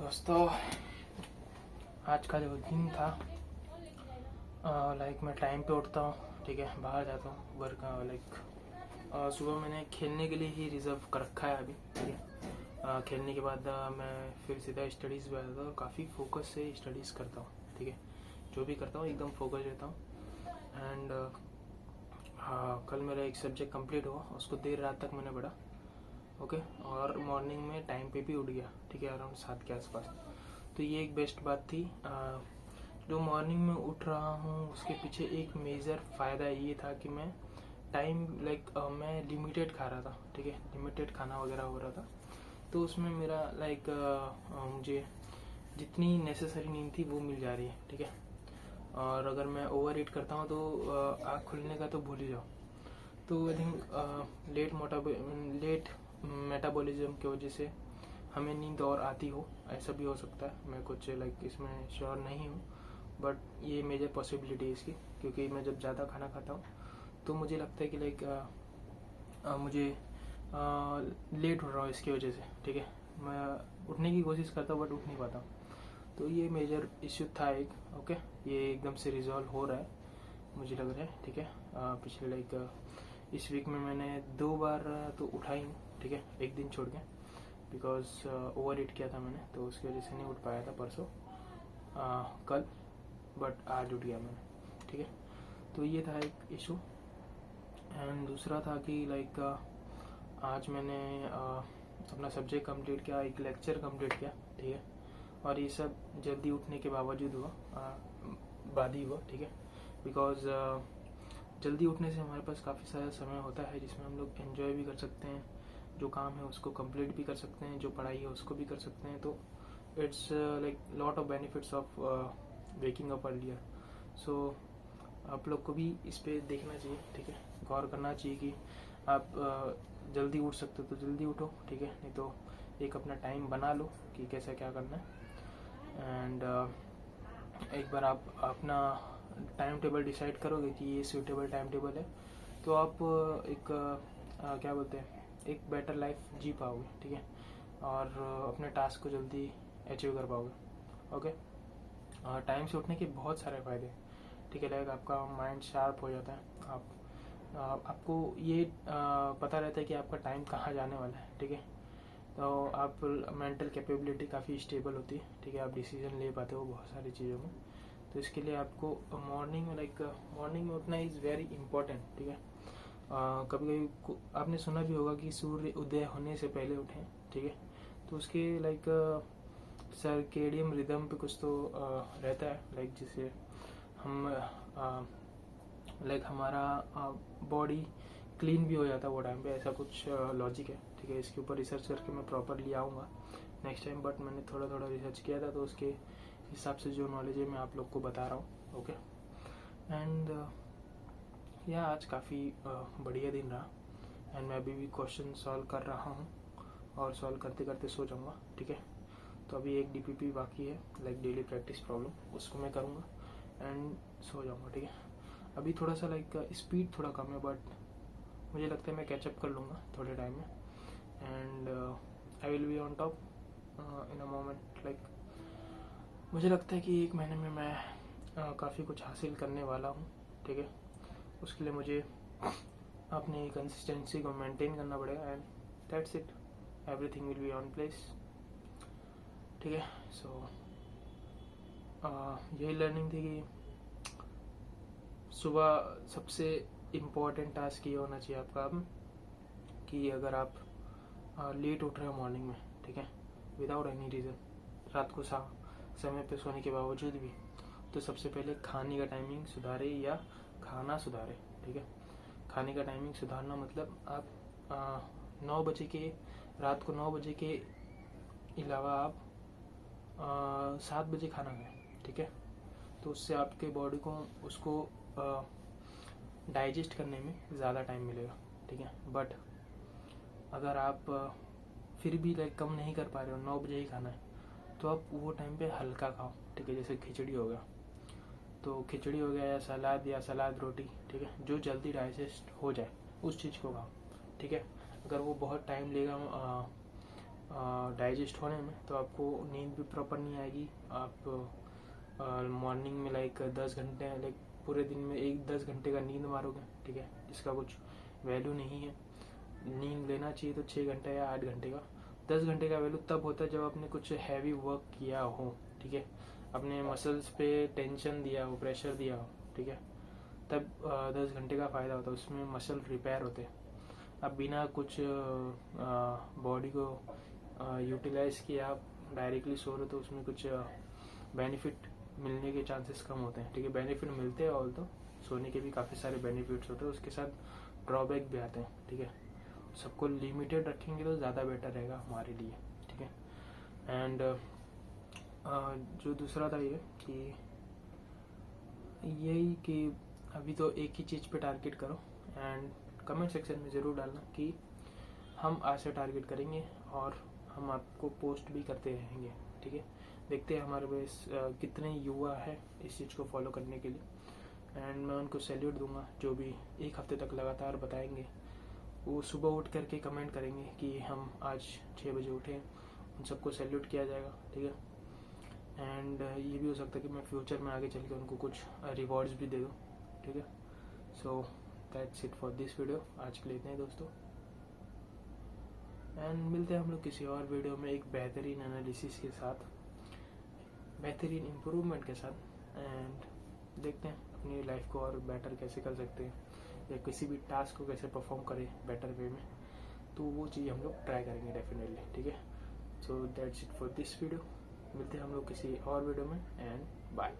दोस्तों, आज का जो दिन था, मैं टाइम पे उठता हूँ, ठीक है, बाहर जाता हूँ वर्क, सुबह मैंने खेलने के लिए ही रिजर्व कर रखा है अभी, ठीक है। खेलने के बाद मैं फिर सीधा स्टडीज़ पे आता हूँ और काफ़ी फोकस से स्टडीज़ करता हूँ, ठीक है। जो भी करता हूँ एकदम फोकस रहता हूँ। एंड हाँ, कल मेरा एक सब्जेक्ट कंप्लीट हुआ, उसको देर रात तक मैंने पढ़ा, ओके। और मॉर्निंग में टाइम पे भी उठ गया, ठीक है, अराउंड 7 के आसपास। तो ये एक बेस्ट बात थी। जो मॉर्निंग में उठ रहा हूँ उसके पीछे एक मेजर फ़ायदा ये था कि मैं टाइम मैं लिमिटेड खा रहा था, ठीक है, लिमिटेड खाना वगैरह हो रहा था। तो उसमें मेरा मुझे जितनी नेसेसरी नींद थी वो मिल जा रही है, ठीक है। और अगर मैं ओवर ईट करता हूँ तो आँख खुलने का तो भूल ही जाओ। तो आई थिंक लेट मेटाबॉलिज्म की वजह से हमें नींद और आती हो, ऐसा भी हो सकता है। मैं कुछ इसमें श्योर नहीं हूँ, बट ये मेजर पॉसिबिलिटी है इसकी, क्योंकि मैं जब ज़्यादा खाना खाता हूँ तो मुझे लगता है कि मुझे लेट हो रहा हूँ इसकी वजह से, ठीक है। मैं उठने की कोशिश करता हूँ बट उठ नहीं पाता हूँ। तो ये मेजर इश्यू था एक, ओके। ये एकदम से रिजॉल्व हो रहा है मुझे लग रहा है, ठीक है। पिछले इस वीक में मैंने 2 बार तो उठा ही हूँ, ठीक है, एक दिन छोड़ के, बिकॉज ओवर ईट किया था मैंने, तो उसकी वजह से नहीं उठ पाया था परसों कल, बट आज उठ गया मैंने, ठीक है। तो ये था एक इशू। एंड दूसरा था कि आज मैंने अपना सब्जेक्ट कंप्लीट किया, एक लेक्चर कंप्लीट किया, ठीक है। और ये सब जल्दी उठने के बावजूद हुआ, बाद ही हुआ, ठीक है। बिकॉज जल्दी उठने से हमारे पास काफ़ी सारा समय होता है जिसमें हम लोग एंजॉय भी कर सकते हैं, जो काम है उसको कंप्लीट भी कर सकते हैं, जो पढ़ाई है उसको भी कर सकते हैं। तो it's lot of benefits of waking up earlier. So आप लोग को भी इस पे देखना चाहिए, ठीक है, गौर करना चाहिए कि आप जल्दी उठ सकते हो तो जल्दी उठो, ठीक है, नहीं तो एक अपना टाइम बना लो कि कैसा क्या करना है। एंड एक बार आप अपना टाइम टेबल डिसाइड करोगे कि ये सूटेबल टाइम टेबल है, तो आप क्या बोलते हैं, एक बेटर लाइफ जी पाओगे, ठीक है, और अपने टास्क को जल्दी अचीव कर पाओगे, ओके। टाइम से उठने के बहुत सारे फ़ायदे हैं, ठीक है। आपका माइंड शार्प हो जाता है, आपको ये पता रहता है कि आपका टाइम कहाँ जाने वाला है, ठीक है। तो आप मेंटल कैपेबिलिटी काफ़ी स्टेबल होती है, ठीक है, आप डिसीजन ले पाते हो बहुत सारी चीज़ों में। तो इसके लिए आपको मॉर्निंग में उठना इज़ वेरी इंपॉर्टेंट, ठीक है। कभी कभी आपने सुना भी होगा कि सूर्य उदय होने से पहले उठें, ठीक है। तो उसके सर्केडियम रिदम पे कुछ तो रहता है, जिससे हम हमारा बॉडी क्लीन भी हो जाता है वो टाइम पे, ऐसा कुछ लॉजिक है, ठीक है। इसके ऊपर रिसर्च करके मैं प्रॉपरली आऊँगा नेक्स्ट टाइम, बट मैंने थोड़ा थोड़ा रिसर्च किया था, तो उसके हिसाब से जो नॉलेज है मैं आप लोग को बता रहा हूँ, ओके। एंड यह आज काफ़ी बढ़िया दिन रहा। एंड मैं अभी भी क्वेश्चन सॉल्व कर रहा हूँ और सॉल्व करते करते सो जाऊँगा, ठीक है। तो अभी एक DPP बाकी है, डेली प्रैक्टिस प्रॉब्लम, उसको मैं करूँगा एंड सो जाऊँगा, ठीक है। अभी थोड़ा सा स्पीड थोड़ा कम है, बट मुझे लगता है मैं कैचअप कर लूँगा थोड़े टाइम में। And I will be on top in a moment. मुझे लगता है कि 1 महीने में मैं काफ़ी कुछ हासिल करने वाला हूँ, ठीक है। उसके लिए मुझे अपनी कंसिस्टेंसी को मेंटेन करना पड़ेगा, and that's it, everything will be on place, ठीक है। सो यही लर्निंग थी कि सुबह सबसे इम्पोर्टेंट टास्क ये होना चाहिए आपका अब, कि अगर आप लेट उठ रहे हो मॉर्निंग में, ठीक है, विदाउट एनी रीज़न, रात को समय पे सोने के बावजूद भी, तो सबसे पहले खाने का टाइमिंग सुधारे या खाना सुधारे, ठीक है। खाने का टाइमिंग सुधारना मतलब आप 9 बजे के, रात को 9 बजे के अलावा आप 7 बजे खाना खाएं, ठीक है। तो उससे आपके बॉडी को उसको डाइजेस्ट करने में ज़्यादा टाइम मिलेगा, ठीक है। बट अगर आप फिर भी कम नहीं कर पा रहे हो, 9 बजे ही खाना है, तो आप वो टाइम पे हल्का खाओ, ठीक है। जैसे खिचड़ी हो गया, तो खिचड़ी हो गया, या सलाद रोटी, ठीक है, जो जल्दी डाइजेस्ट हो जाए उस चीज़ को खाओ, ठीक है। अगर वो बहुत टाइम लेगा डाइजेस्ट होने में, तो आपको नींद भी प्रॉपर नहीं आएगी। आप मॉर्निंग में लाइक 10 घंटे लाइक पूरे दिन में 10 घंटे का नींद मारोगे, ठीक है, इसका कुछ वैल्यू नहीं है। नींद लेना चाहिए तो 6 घंटे या 8 घंटे का। 10 घंटे का वैल्यू तब होता है जब आपने कुछ हैवी वर्क किया हो, ठीक है, अपने मसल्स पे टेंशन दिया हो, प्रेशर दिया हो, ठीक है, तब 10 घंटे का फ़ायदा होता है, उसमें मसल रिपेयर होते हैं। अब बिना कुछ बॉडी को यूटिलाइज किए आप डायरेक्टली सो रहे हो तो उसमें कुछ बेनिफिट मिलने के चांसेस कम होते हैं, ठीक है। बेनिफिट मिलते हैं और तो सोने के भी काफ़ी सारे बेनिफिट्स होते हैं, उसके साथ ड्रॉबैक भी आते हैं, ठीक है। सबको लिमिटेड रखेंगे तो ज़्यादा बेटर रहेगा हमारे लिए, ठीक है। एंड जो दूसरा था ये कि यही कि अभी तो एक ही चीज़ पे टारगेट करो, एंड कमेंट सेक्शन में ज़रूर डालना कि हम आज से टारगेट करेंगे और हम आपको पोस्ट भी करते रहेंगे, ठीक है। देखते हैं हमारे पास कितने युवा है इस चीज़ को फॉलो करने के लिए। एंड मैं उनको सैल्यूट दूंगा जो भी एक हफ्ते तक लगातार बताएंगे। वो सुबह उठ करके कमेंट करेंगे कि हम आज 6 बजे उठे, उन सबको सैल्यूट किया जाएगा, ठीक है। एंड ये भी हो सकता है कि मैं फ्यूचर में आगे चल के उनको कुछ रिवॉर्ड्स भी दे दूँ, ठीक है। So that's it for this video. आज के लिए इतना ही दोस्तों, एंड मिलते हैं हम लोग किसी और वीडियो में एक बेहतरीन एनालिसिस के साथ, बेहतरीन इम्प्रूवमेंट के साथ। एंड देखते हैं अपनी लाइफ को और बेटर कैसे कर सकते हैं, या किसी भी टास्क को कैसे परफॉर्म करें बेटर वे में, तो वो चीज़ हम लोग ट्राई करेंगे डेफिनेटली, ठीक है। So that's it for this video. मिलते हैं हम लोग किसी और वीडियो में, एंड बाय।